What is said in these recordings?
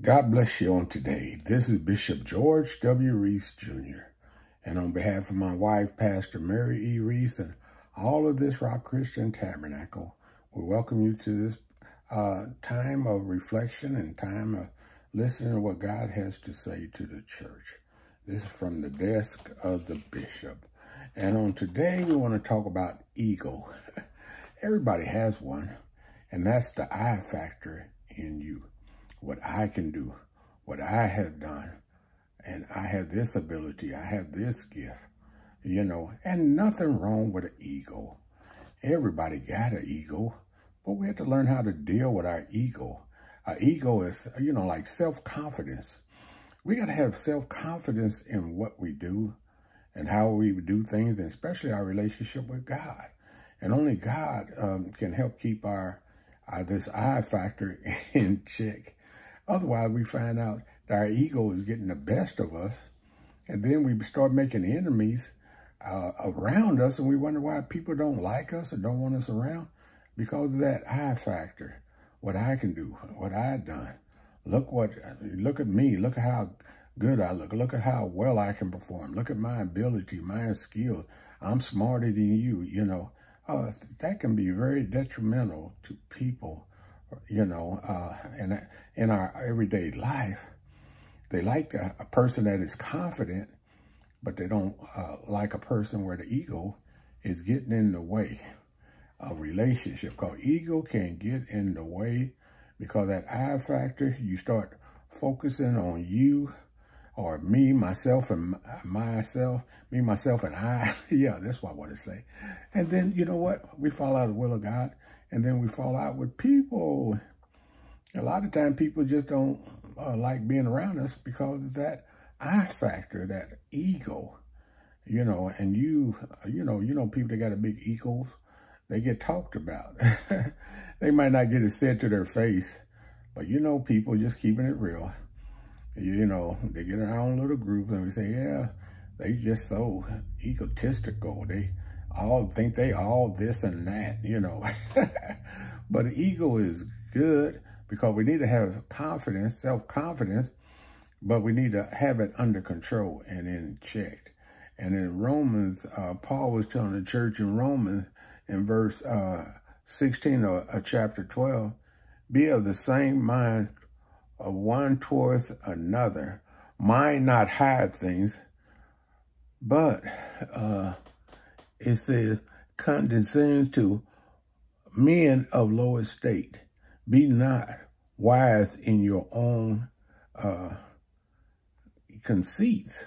God bless you on today. This is Bishop George W. Reese Jr. And on behalf of my wife, Pastor Mary E. Reese, and all of this Rock Christian Tabernacle, we welcome you to this time of reflection and time of listening to what God has to say to the church. This is from the desk of the bishop. And on today, we want to talk about ego. Everybody has one, and that's the I factor in you. What I can do, what I have done, and I have this ability, I have this gift, and nothing wrong with an ego. Everybody got an ego, but we have to learn how to deal with our ego. Our ego is, like self-confidence. We got to have self-confidence in what we do and how we do things, and especially our relationship with God. And only God can help keep this I factor in check. Otherwise, we find out that our ego is getting the best of us, and then we start making enemies around us, and we wonder why people don't like us or don't want us around, because of that I factor. What I can do, what I've done. Look at me. Look at how good I look. Look at how well I can perform. Look at my ability, my skills. I'm smarter than you, that can be very detrimental to people, and in our everyday life. They like a person that is confident, but they don't like a person where the ego is getting in the way of relationship. Because ego can get in the way because that I factor, you start focusing on you or me, myself, and myself, me, myself, and I. Yeah, that's what I want to say. And then, you know what? We fall out of the will of God, and then we fall out with people. A lot of times people just don't like being around us because of that I factor, that ego, and people that got a big ego, they get talked about. They might not get it said to their face, but people just keeping it real. They get in our own little group and we say, yeah, they just so egotistical. They all think they all this and that, But ego is good because we need to have confidence, self-confidence, but we need to have it under control and in check. And in Romans, Paul was telling the church in Romans in verse 16 of chapter 12, be of the same mind of one towards another, mind not hide things, but it says, condescends to men of low estate. Be not wise in your own conceits.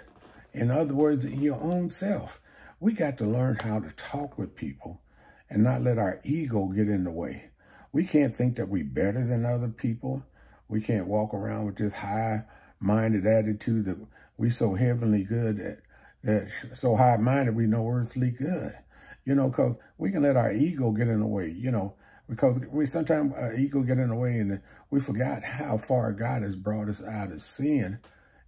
In other words, in your own self. We got to learn how to talk with people and not let our ego get in the way. We can't think that we're better than other people. We can't walk around with this high-minded attitude that we so heavenly good, that so high-minded we know earthly good. Because we can let our ego get in the way, because we sometimes our ego get in the way and we forgot how far God has brought us out of sin.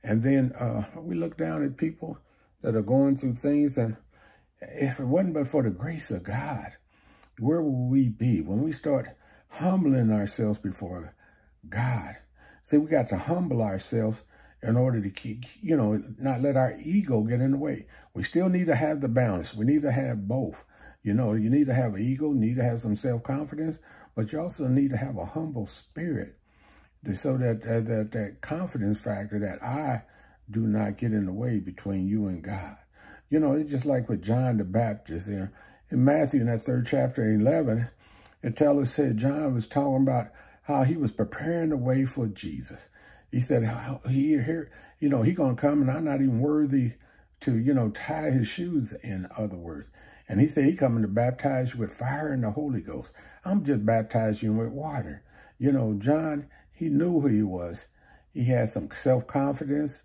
And then we look down at people that are going through things, and if it wasn't but for the grace of God, where will we be when we start humbling ourselves before God? See, we got to humble ourselves in order to keep, not let our ego get in the way. We still need to have the balance. We need to have both. You need to have an ego, need to have some self-confidence, but you also need to have a humble spirit so that that confidence factor, that I do not get in the way between you and God. It's just like with John the Baptist there. In Matthew, in that 3rd chapter, 11, it said John was talking about how he was preparing the way for Jesus. He said, he going to come and I'm not even worthy to, tie his shoes, in other words. And he said, he coming to baptize you with fire and the Holy Ghost. I'm just baptizing you with water. John, he knew who he was. He had some self-confidence.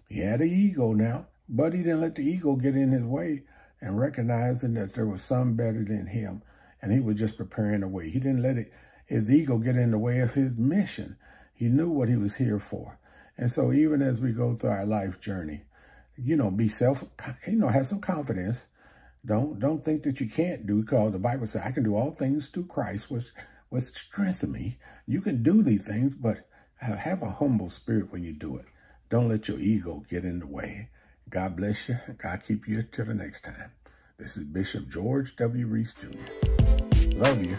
He had an ego now, but he didn't let the ego get in his way, and recognizing that there was some better than him. And he was just preparing the way. He didn't let his ego get in the way of his mission. He knew what he was here for. And so even as we go through our life journey, be have some confidence. Don't think that you can't do, because the Bible says, I can do all things through Christ, which strengthens me. You can do these things, but Have a humble spirit when you do it. Don't let your ego get in the way. God bless you. God keep you till the next time. This is Bishop George W. Reese Jr. Love you.